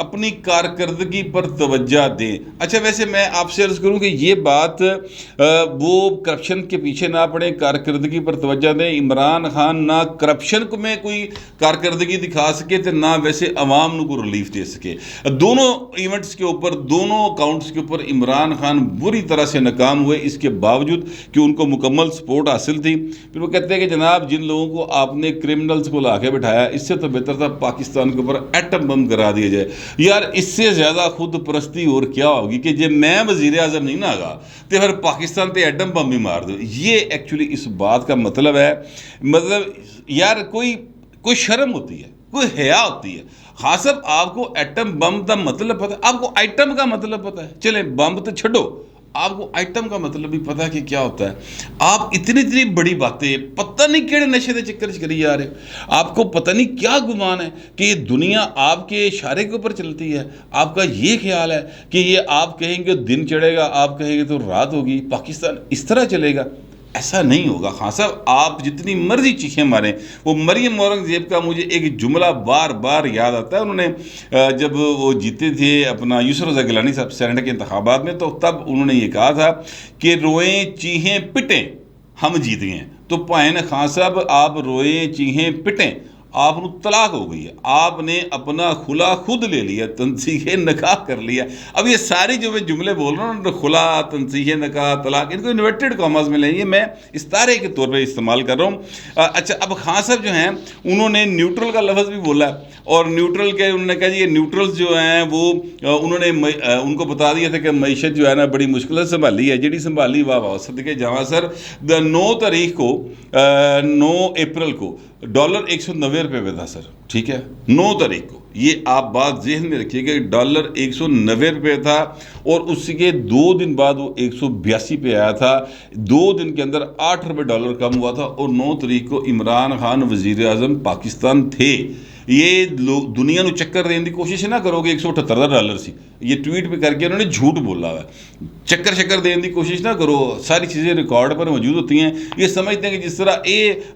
اپنی کارکردگی پر توجہ دیں۔ اچھا ویسے میں آپ سے عرض کروں کہ یہ بات وہ کرپشن کے پیچھے نہ پڑیں، کارکردگی پر توجہ دیں۔ عمران خان نہ کرپشن کو میں کوئی کارکردگی دکھا سکے تو نہ ویسے عوام کو ریلیف دے سکے۔ دونوں ایونٹس کے اوپر، دونوں اکاؤنٹس کے اوپر عمران خان بری طرح سے ناکام ہوئے، اس کے باوجود کہ ان کو مکمل سپورٹ حاصل تھی۔ پھر وہ کہتے ہیں کہ جناب جن لوگوں کو آپ نے کرمنلز کو لا کے بٹھایا، اس سے تو بہتر تھا پاکستان کے اوپر ایٹم بم کرا دیا جائے۔ یار اس سے زیادہ خود پرستی اور کیا ہوگی کہ جب میں وزیر اعظم نہیں نہ آگا تو پھر پاکستان تے ایٹم بم بھی مار دو۔ یہ ایکچولی اس بات کا مطلب ہے، مطلب یار کوئی شرم ہوتی ہے، کوئی حیا ہوتی ہے۔ خاص صاحب آپ کو ایٹم بم کا مطلب پتہ ہے، آپ کو آئٹم کا مطلب پتہ ہے، چلیں بم تو چھڈو، آپ کو آئٹم کا مطلب بھی پتہ ہے کہ کیا ہوتا ہے۔ آپ اتنی بڑی باتیں پتہ نہیں کیڑے نشے دے چکر کری جا رہے، آپ کو پتہ نہیں کیا گمان ہے کہ یہ دنیا آپ کے اشارے کے اوپر چلتی ہے۔ آپ کا یہ خیال ہے کہ یہ آپ کہیں گے دن چڑھے گا، آپ کہیں گے تو رات ہوگی، پاکستان اس طرح چلے گا؟ ایسا نہیں ہوگا۔ خان صاحب آپ جتنی مرضی چیخیں ماریں، وہ مریم اورنگزیب کا مجھے ایک جملہ بار بار یاد آتا ہے۔ انہوں نے جب وہ جیتے تھے اپنا یسر رضا گیلانی صاحب سینیٹ کے انتخابات میں، تو تب انہوں نے یہ کہا تھا کہ روئیں چیخیں پٹیں ہم جیت گئے ہیں۔ تو پائن خان صاحب آپ روئیں چیخیں پٹیں، آپ نے طلاق ہو گئی ہے، آپ نے اپنا خلا خود لے لیا، تنسیخ نکاح کر لیا۔ اب یہ ساری جو میں جملے بول رہا ہوں، خلا، تنسیخ نکاح، طلاق، ان کو انورٹڈ کاماز میں لیں، یہ میں استعارے کے طور پہ استعمال کر رہا ہوں۔ اچھا اب خان صاحب جو ہیں انہوں نے نیوٹرل کا لفظ بھی بولا ہے، اور نیوٹرل کے انہوں نے کہا جی یہ نیوٹرلز جو ہیں وہ انہوں نے ان کو بتا دیا تھا کہ معیشت جو ہے نا بڑی مشکل سے سنبھالی ہے، جڑی سنبھالی واہ واہ صدقے جاواں سر۔ 9 تاریخ کو 9 اپریل کو ڈالر 190 روپے پہ تھا سر، ٹھیک ہے، 9 تاریخ کو۔ یہ آپ بات ذہن میں رکھیے کہ ڈالر 190 روپے تھا، اور اس کے 2 دن بعد وہ 182 پہ آیا تھا۔ 2 دن کے اندر 8 روپے ڈالر کم ہوا تھا، اور 9 تاریخ کو عمران خان وزیر اعظم پاکستان تھے۔ یہ لوگ دنیا نو چکر دین دی کوشش نہ کرو کہ 178 ڈالر سی، یہ ٹویٹ پہ کر کے انہوں نے جھوٹ بولا ہوا ہے۔ چکر دین دی کوشش نہ کرو، ساری چیزیں ریکارڈ پر موجود ہوتی ہیں۔ یہ سمجھتے ہیں کہ جس طرح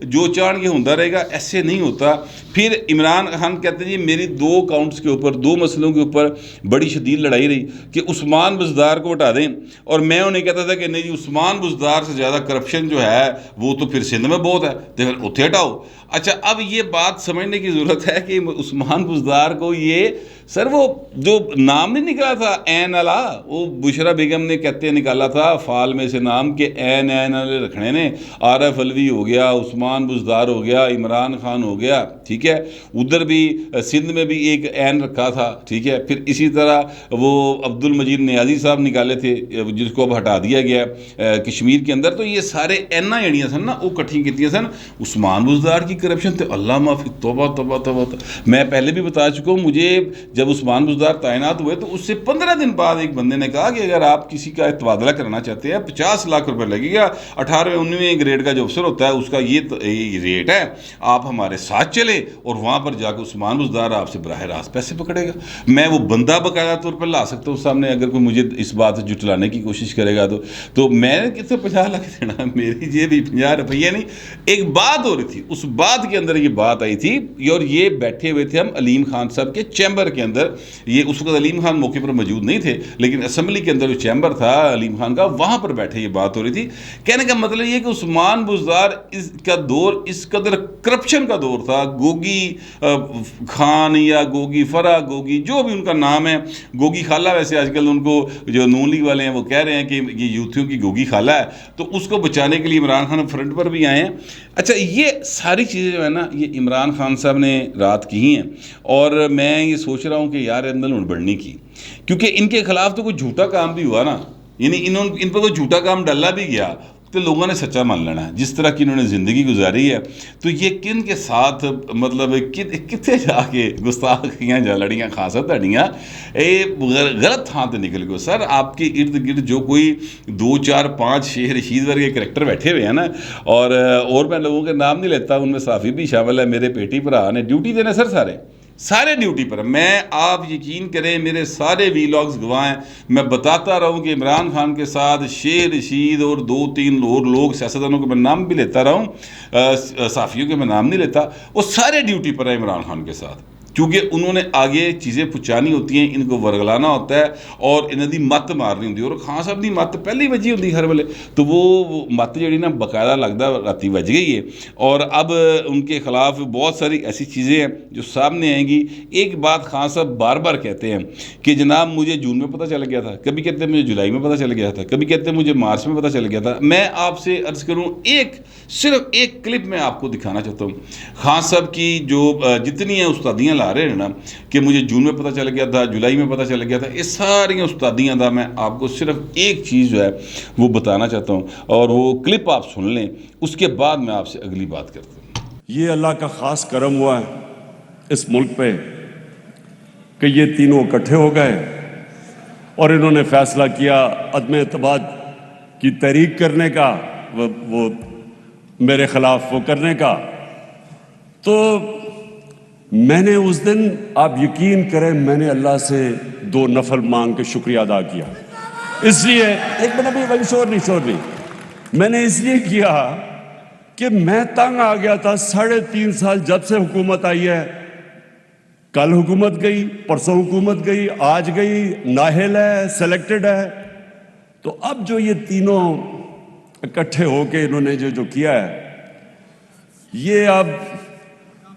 جو چاند یہ ہوتا رہے گا، ایسے نہیں ہوتا۔ پھر عمران خان کہتے ہیں جی میری 2 اکاؤنٹس کے اوپر، 2 مسئلوں کے اوپر بڑی شدید لڑائی رہی کہ عثمان بزدار کو ہٹا دیں، اور میں انہیں کہتا تھا کہ نہیں جی عثمان بزدار سے زیادہ کرپشن جو ہے وہ تو پھر سندھ میں بہت ہے، تو پھر اتھے ہٹاؤ۔ اچھا اب یہ بات سمجھنے کی ضرورت ہے کہ عثمان بزدار کو یہ سر وہ جو نام نہیں نکلا تھا این اللہ، وہ بشرا بیگم نے کہتے نکالا تھا فال میں سے نام کہ این والے رکھنے نے، عارف علوی ہو گیا، عثمان بزدار ہو گیا، عمران خان ہو گیا، ٹھیک ہے، ادھر بھی سندھ میں بھی ایک این رکھا تھا، ٹھیک ہے۔ پھر اسی طرح وہ عبد المجید نیازی صاحب نکالے تھے جس کو اب ہٹا دیا گیا کشمیر کے اندر۔ تو یہ سارے اینا جڑیاں سن نا وہ کٹھی کیتیاں سن۔ عثمان بزدار کی کرپشن تو اللہ معافی، توبہ توبہ توبہ۔ میں پہلے بھی بتا چکا ہوں، مجھے جب عثمان بزدار تعینات ہوئے تو اس سے 15 دن بعد ایک بندے نے کہا کہ اگر آپ کسی کا تبادلہ کرنا چاہتے ہیں 50 لاکھ روپے لگے گا، 18ویں 19ویں گریڈ کا جو افسر ہوتا ہے اس کا یہ ریٹ ہے، آپ ہمارے ساتھ چلیں اور وہاں پر جا کے عثمان بزدار آپ سے براہ راست پیسے پکڑے گا۔ میں وہ بندہ باقاعدہ طور پر لا سکتا ہوں سامنے، اگر کوئی مجھے اس بات سے جٹلانے کی کوشش کرے گا تو میں نے کتنے 50 لاکھ دینا، میری جیب 50 روپیہ نہیں۔ ایک بات ہو رہی تھی، اس بات کے اندر یہ بات آئی تھی، اور یہ بیٹھے ہوئے تھے ہم علیم خان صاحب کے چیمبر کے اندر۔ یہ اس وقت علیم خان موقع پر موجود نہیں تھے، لیکن اسمبلی کے اندر جو چیمبر تھا علیم خان کا، وہاں پر بیٹھے یہ بات ہو رہی تھی۔ کہنے کا مطلب یہ کہ عثمان بزدار اس کا دور اس قدر کرپشن کا دور تھا، گوگی خان یا گوگی فرا، گوگی جو بھی ان کا نام ہے، گوگی خالہ ویسے آج کل ان کو جو نون لیگ والے ہیں وہ کہہ رہے ہیں کہ یہ یوتھیوں کی گوگی خالہ ہے، تو اس کو بچانے کے لیے عمران خان فرنٹ پر بھی آئے ہیں۔ اچھا یہ ساری چیزیں جو ہے نا یہ عمران خان صاحب نے رات کی ہی ہیں، اور میں یہ سوچ رہا ہوں کہ یار اندر بڑھنے کی، کیونکہ ان کے خلاف تو کوئی جھوٹا کام بھی ہوا نا، یعنی ان پر کوئی جھوٹا کام ڈالا بھی گیا تو لوگوں نے سچا مان لینا ہے۔ جس طرح کی انہوں نے زندگی گزاری ہے، تو یہ کن کے ساتھ مطلب کتنے جا کے گستاخیاں جا لڑیاں خاصا تڑیاں غلط تھان تے نکل گئے سر۔ آپ کے ارد گرد جو کوئی 2 4 5 شیخ رشید ورگے کریکٹر بیٹھے ہوئے ہیں نا، اور میں لوگوں کے نام نہیں لیتا، ان میں صافی بھی شامل ہے، میرے پیٹی بھرا نے ڈیوٹی دینے سر، سارے ڈیوٹی پر۔ میں آپ یقین کریں میرے سارے ویلاگز گواہ ہیں، میں بتاتا رہا ہوں کہ عمران خان کے ساتھ شیخ رشید اور 2 3 اور لوگ سیاستدانوں کے میں نام بھی لیتا رہا ہوں، صحافیوں کے میں نام نہیں لیتا، وہ سارے ڈیوٹی پر ہیں عمران خان کے ساتھ، کیونکہ انہوں نے آگے چیزیں پہنچانی ہوتی ہیں، ان کو ورگلانا ہوتا ہے اور انہوں دی مت مارنی ہوتی ہے، اور خان صاحب دی مت پہلے ہی وجی ہوتی ہر ویلے، تو وہ مت جڑی نا باقاعدہ لگتا راتی وج گئی ہے، اور اب ان کے خلاف بہت ساری ایسی چیزیں ہیں جو سامنے آئیں گی۔ ایک بات خان صاحب بار بار کہتے ہیں کہ جناب مجھے جون میں پتہ چل گیا تھا، کبھی کہتے ہیں مجھے جولائی میں پتہ چل گیا تھا، کبھی کہتے ہیں مجھے مارچ میں پتہ چل گیا تھا۔ میں آپ سے عرض کروں صرف ایک کلپ میں آپ کو دکھانا چاہتا ہوں، خان صاحب کی جو جتنی ہیں استادیاں لا رہے ہیں نا کہ مجھے جون میں پتہ چل گیا تھا، جولائی میں پتہ چل گیا تھا، یہ ساری استادیاں دا میں آپ کو صرف ایک چیز جو ہے وہ بتانا چاہتا ہوں، اور وہ کلپ آپ سن لیں، اس کے بعد میں آپ سے اگلی بات کرتا ہوں۔ یہ اللہ کا خاص کرم ہوا ہے اس ملک پہ کہ یہ تینوں اکٹھے ہو گئے اور انہوں نے فیصلہ کیا عدم اعتماد کی تحریک کرنے کا، وہ میرے خلاف وہ کرنے کا۔ تو میں نے اس دن، آپ یقین کریں، میں نے اللہ سے 2 نفل مانگ کے شکریہ ادا کیا، اس لیے ایک منٹ بھی شور نہیں میں نے اس لیے کیا کہ میں تنگ آ گیا تھا۔ 3.5 سال جب سے حکومت آئی ہے، کل حکومت گئی، پرسوں حکومت گئی، آج گئی، نااہل ہے، سلیکٹڈ ہے، تو اب جو یہ تینوں اکٹھے ہو کے انہوں نے جو کیا ہے، یہ اب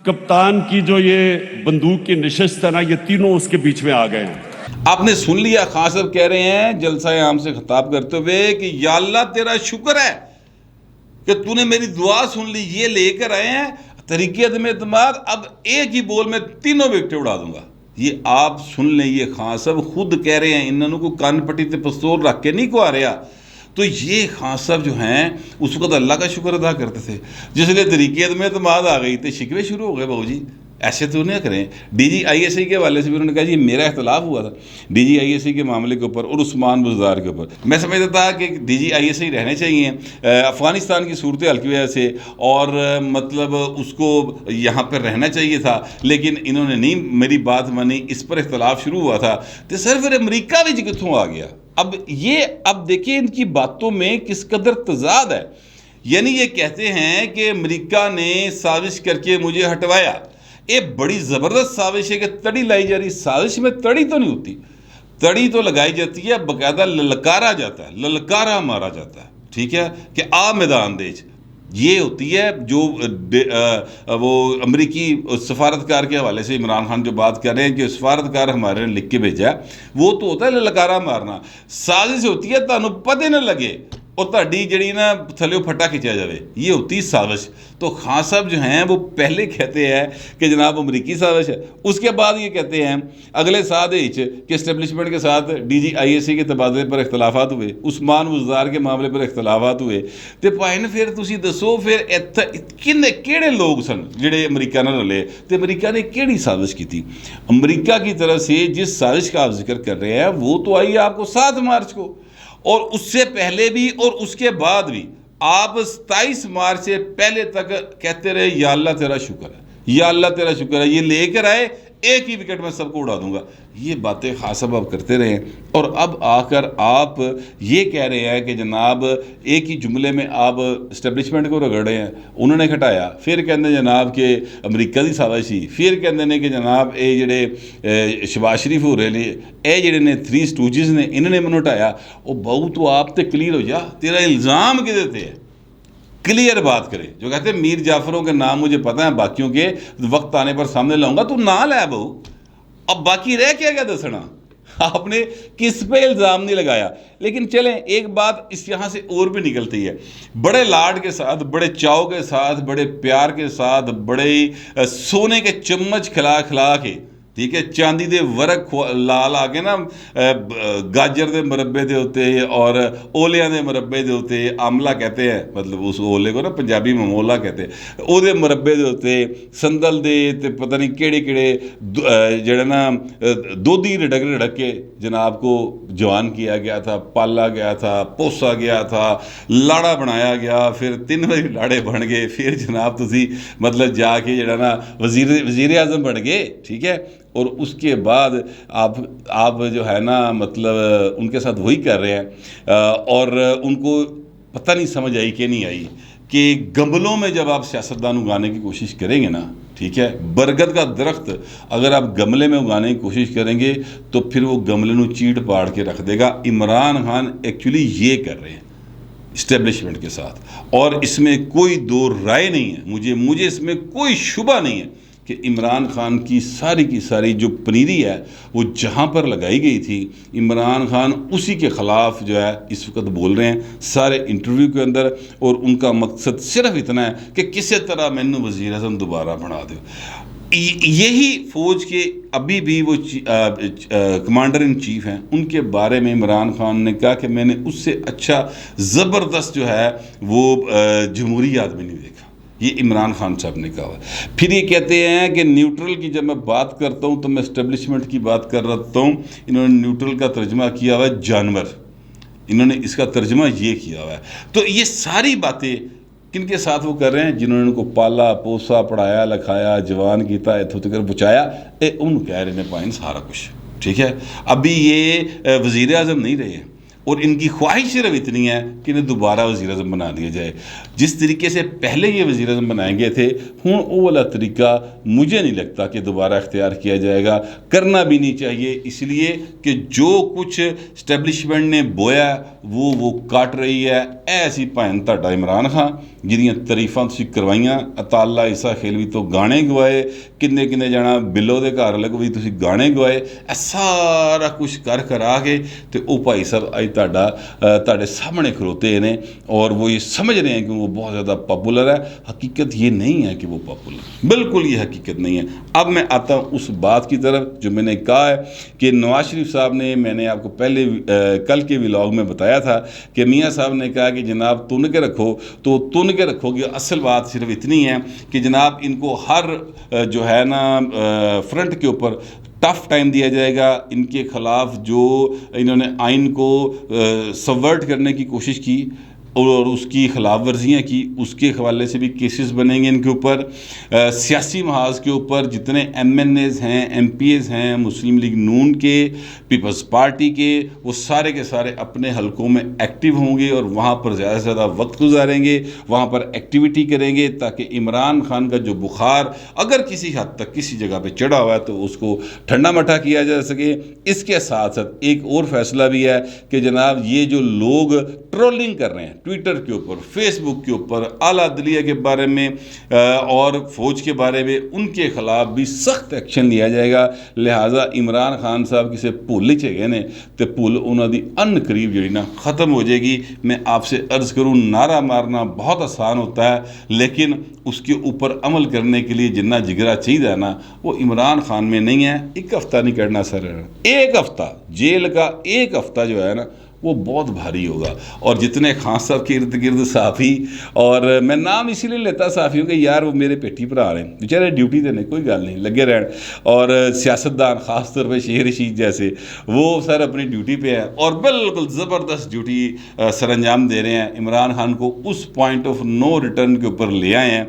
کپتان کی جو یہ بندوق کی نشست ہے نا، یہ تینوں اس کے بیچ میں آ گئے ہیں۔ آپ نے سن لیا، خان صاحب کہہ رہے ہیں جلسہ عام سے خطاب کرتے ہوئے کہ یا اللہ تیرا شکر ہے کہ تو نے میری دعا سن لی، یہ لے کر آئے ہیں تحریک عدم اعتماد، اب ایک ہی بول میں تینوں وکٹیں اڑا دوں گا۔ یہ آپ سن لیں، یہ خان صاحب خود کہہ رہے ہیں، انہوں کو کان پٹی تے پستول رکھ کے نہیں کو آ رہا۔ تو یہ خان صاحب جو ہیں اس وقت اللہ کا شکر ادا کرتے تھے، جس لیے تحریک عدم اعتماد آ گئی تو شکوے شروع ہو گئے، بہو جی ایسے تو نہیں کریں۔ D G I S I کے حوالے سے بھی انہوں نے کہا جی میرا اختلاف ہوا تھا D G I S I کے معاملے کے اوپر اور عثمان بزدار کے اوپر۔ میں سمجھتا تھا کہ D G I S I رہنے چاہیے افغانستان کی صورتحال کی وجہ سے، اور مطلب اس کو یہاں پر رہنا چاہیے تھا، لیکن انہوں نے نہیں میری بات مانی، اس پر اختلاف شروع ہوا تھا۔ تو سر پھر امریکہ بھی کتوں آ گیا؟ اب دیکھیں ان کی باتوں میں کس قدر تضاد ہے۔ یعنی یہ کہتے ہیں کہ امریکہ نے سازش کر کے مجھے ہٹوایا۔ یہ بڑی زبردست سازش ہے کہ تڑی لائی جا رہی، سازش میں تڑی تو نہیں ہوتی، تڑی تو لگائی جاتی ہے، باقاعدہ للکارا جاتا ہے، للکارا مارا جاتا ہے، ٹھیک ہے، کہ آ میدان دیج۔ یہ ہوتی ہے جو وہ امریکی سفارتکار کے حوالے سے عمران خان جو بات کر رہے ہیں کہ سفارتکار ہمارے نے لکھ کے بھیجا ہے، وہ تو ہوتا ہے للکارا مارنا۔ سازش ہوتی ہے تانوں پتہ نہ لگے اور تہاڈی جڑی نا تھلے پھٹا کھچیا جاوے، یہ ہوتی سازش۔ تو خان صاحب جو ہیں وہ پہلے کہتے ہیں کہ جناب امریکی سازش ہے، اس کے بعد یہ کہتے ہیں اگلے ساتھ کہ اسٹیبلشمنٹ کے ساتھ D G I S C کے تبادلے پر اختلافات ہوئے، عثمان بزدار کے معاملے پر اختلافات ہوئے۔ تو بھائی نے پھر تسی دسو پھر کیڑے لوگ سن جڑے امریکہ نہ رلے، تو امریکہ نے کیڑی سازش کی تھی؟ امریکہ کی طرف سے جس سازش کا آپ ذکر کر رہے ہیں وہ تو آئی آپ کو 7 مارچ کو، اور اس سے پہلے بھی اور اس کے بعد بھی آپ 27 مارچ سے پہلے تک کہتے رہے یا اللہ تیرا شکر ہے، یا اللہ تیرا شکر ہے، یہ لے کر آئے ایک ہی وکٹ میں سب کو اڑا دوں گا۔ یہ باتیں خان صاحب آپ کرتے رہے، اور اب آ کر آپ یہ کہہ رہے ہیں کہ جناب ایک ہی جملے میں آپ اسٹیبلشمنٹ کو رگڑ رہے ہیں، انہوں نے کھٹایا، پھر کہتے ہیں جناب کہ امریکہ دی سازش سی، پھر کہتے ہیں کہ جناب اے جڑے شہباز شریف ہو رہے نے، اے جڑے نے 3 اسٹوجز نے، انہوں نے منو ہٹایا۔ او بہو تو آپ تے کلیئر ہو جا، تیرا الزام کدے تے ہے؟ کلیئر بات کرے۔ جو کہتے ہیں میر جعفروں کے نام مجھے پتہ ہیں، باقیوں کے وقت آنے پر سامنے لاؤں گا، تو نہ لے بہو، اب باقی رہ کیا دسنا؟ آپ نے کس پہ الزام نہیں لگایا۔ لیکن چلیں ایک بات اس یہاں سے اور بھی نکلتی ہے، بڑے لاڈ کے ساتھ، بڑے چاؤ کے ساتھ، بڑے پیار کے ساتھ، بڑے سونے کے چمچ کھلا کھلا کے، ٹھیک ہے، چاندی دے ورق لال آ کے نا گاجر دے مربے دے ہوتے اور اولیاں دے مربے دے ہوتے، آملہ کہتے ہیں، مطلب اس اولے کو نا پنجابی میں مولا کہتے ہیں، او دے مربے دے ہوتے، سندل دے تے پتہ نہیں کیڑے کیڑے جڑے نا دودھی رڑک رڑک کے جناب کو جوان کیا گیا تھا، پالا گیا تھا، پوسا گیا تھا، لاڑا بنایا گیا، پھر 3 بار لاڑے بن گئے، پھر جناب تسی مطلب جا کے جڑا نا وزیر اعظم بن گئے، ٹھیک ہے، اور اس کے بعد آپ جو ہے نا مطلب ان کے ساتھ وہی کر رہے ہیں، اور ان کو پتہ نہیں سمجھ آئی کہ نہیں آئی کہ گملوں میں جب آپ سیاستدان اگانے کی کوشش کریں گے نا، ٹھیک ہے، برگد کا درخت اگر آپ گملے میں اگانے کی کوشش کریں گے تو پھر وہ گملے نو چیڑ پاڑ کے رکھ دے گا۔ عمران خان ایکچولی یہ کر رہے ہیں اسٹیبلشمنٹ کے ساتھ، اور اس میں کوئی دو رائے نہیں ہے، مجھے اس میں کوئی شبہ نہیں ہے کہ عمران خان کی ساری جو پنیری ہے وہ جہاں پر لگائی گئی تھی، عمران خان اسی کے خلاف جو ہے اس وقت بول رہے ہیں سارے انٹرویو کے اندر، اور ان کا مقصد صرف اتنا ہے کہ کسی طرح میں وزیر اعظم دوبارہ بنا دو۔ یہی فوج کے ابھی بھی وہ کمانڈر ان چیف ہیں، ان کے بارے میں عمران خان نے کہا کہ میں نے اس سے اچھا زبردست جو ہے وہ جمہوری آدمی نہیں دیکھا۔ یہ عمران خان صاحب نے کہا ہے۔ پھر یہ کہتے ہیں کہ نیوٹرل کی جب میں بات کرتا ہوں تو میں اسٹیبلشمنٹ کی بات کر رہا ہوں، انہوں نے نیوٹرل کا ترجمہ کیا ہوا ہے جانور، انہوں نے اس کا ترجمہ یہ کیا ہوا ہے۔ تو یہ ساری باتیں کن کے ساتھ وہ کر رہے ہیں؟ جنہوں نے ان کو پالا پوسا پڑھایا لکھایا جوان کیتا اتھو تک بچایا، ان کہہ رہے ہیں پائن سارا کچھ، ٹھیک ہے۔ ابھی یہ وزیر اعظم نہیں رہے ہیں، اور ان کی خواہش صرف اتنی ہے کہ انہیں دوبارہ وزیر اعظم بنا دیا جائے۔ جس طریقے سے پہلے یہ وزیر اعظم بنائے گئے تھے، وہ والا طریقہ مجھے نہیں لگتا کہ دوبارہ اختیار کیا جائے گا، کرنا بھی نہیں چاہیے، اس لیے کہ جو کچھ اسٹیبلشمنٹ نے بویا وہ کاٹ رہی ہے۔ ایسی پائن تاڈا عمران خان جنیاں تعریفاں تسی کروائیاں، اطالعہ عیسیٰ خیلوی تو گانے گوائے، کنے جانا بلو دے گھر لگوئی تسی گانے گوائے، سارا کچھ کر آگے تو او بھائی صاحب آئی تاڑے سامنے کھروتے ہیں، اور وہ یہ سمجھ رہے ہیں کہ وہ بہت زیادہ پاپولر ہے۔ حقیقت یہ نہیں ہے کہ وہ پاپولر، بالکل یہ حقیقت نہیں ہے۔ اب میں آتا ہوں اس بات کی طرف جو میں نے کہا ہے کہ نواز شریف صاحب نے، میں نے آپ کو پہلے کل کے ولاگ میں بتایا تھا کہ میاں صاحب نے کہا کہ جناب تن کے رکھو، تو تن کے رکھو گے۔ اصل بات صرف اتنی ہے کہ جناب ان کو ہر جو ہے نا فرنٹ کے اوپر ٹف ٹائم دیا جائے گا۔ ان کے خلاف جو انہوں نے آئین کو سبورٹ کرنے کی کوشش کی اور اس کی خلاف ورزیاں کی، اس کے حوالے سے بھی کیسز بنیں گے ان کے اوپر۔ سیاسی محاذ کے اوپر جتنے ایم این ایز ہیں، ایم پی ایز ہیں، مسلم لیگ نون کے، پیپلز پارٹی کے، وہ سارے کے سارے اپنے حلقوں میں ایکٹیو ہوں گے اور وہاں پر زیادہ سے زیادہ وقت گزاریں گے، وہاں پر ایکٹیویٹی کریں گے، تاکہ عمران خان کا جو بخار اگر کسی حد تک کسی جگہ پہ چڑھا ہوا ہے تو اس کو ٹھنڈا مٹھا کیا جا سکے۔ اس کے ساتھ ساتھ ایک اور فیصلہ بھی ہے کہ جناب یہ جو لوگ ٹرولنگ کر رہے ہیں ٹویٹر کے اوپر، فیس بک کے اوپر، اعلیٰ عدلیہ کے بارے میں اور فوج کے بارے میں، ان کے خلاف بھی سخت ایکشن لیا جائے گا۔ لہٰذا عمران خان صاحب کسے بھول ہی چاہیے نے تو بھول انہوں دی ان قریب جڑی نا ختم ہو جائے گی۔ میں آپ سے عرض کروں، نعرہ مارنا بہت آسان ہوتا ہے، لیکن اس کے اوپر عمل کرنے کے لیے جنہ جگرا چاہیے نا وہ عمران خان میں نہیں ہے۔ ایک ہفتہ نہیں کرنا سر، ایک ہفتہ جیل کا، ایک ہفتہ جو ہے نا وہ بہت بھاری ہوگا۔ اور جتنے خان صاحب کے ارد گرد صحافی، اور میں نام اسی لیے لیتا صحافیوں کہ یار وہ میرے پیٹھی پر آ رہے ہیں بیچارے، ڈیوٹی دینے کوئی گل نہیں، لگے رہن، اور سیاستدان خاص طور پہ شہر رشید جیسے وہ سر اپنی ڈیوٹی پہ ہیں اور بالکل زبردست ڈیوٹی سر انجام دے رہے ہیں۔ عمران خان کو اس پوائنٹ آف نو ریٹرن کے اوپر لے آئے ہیں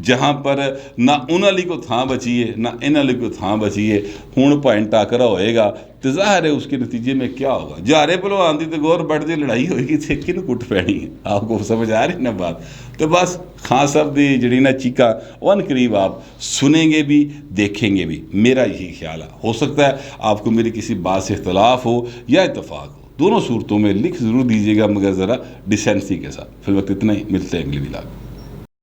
جہاں پر نہ ان علی کو تھاں بچی ہے نہ ان علی کو تھاں بچی ہے۔ ہوں پوائنٹ ٹاکرا ہوئے گا تو ظاہر ہے اس کے نتیجے میں کیا ہوگا۔ جارے پہلوان دی تے گور بڑھ دی لڑائی ہوئے گی تے کن کٹ پینی ہے، آپ کو سمجھ آ رہی نا بات؟ تو بس خان صاحب دی جڑی نا چیکا ون قریب آپ سنیں گے بھی دیکھیں گے بھی، میرا یہی خیال ہے۔ ہو سکتا ہے آپ کو میری کسی بات سے اختلاف ہو یا اتفاق ہو، دونوں صورتوں میں لکھ ضرور دیجیے گا، مگر ذرا ڈیسینسی کے ساتھ۔ فی الوقت اتنا ہی، ملتے ہیں اگلی ولاگ۔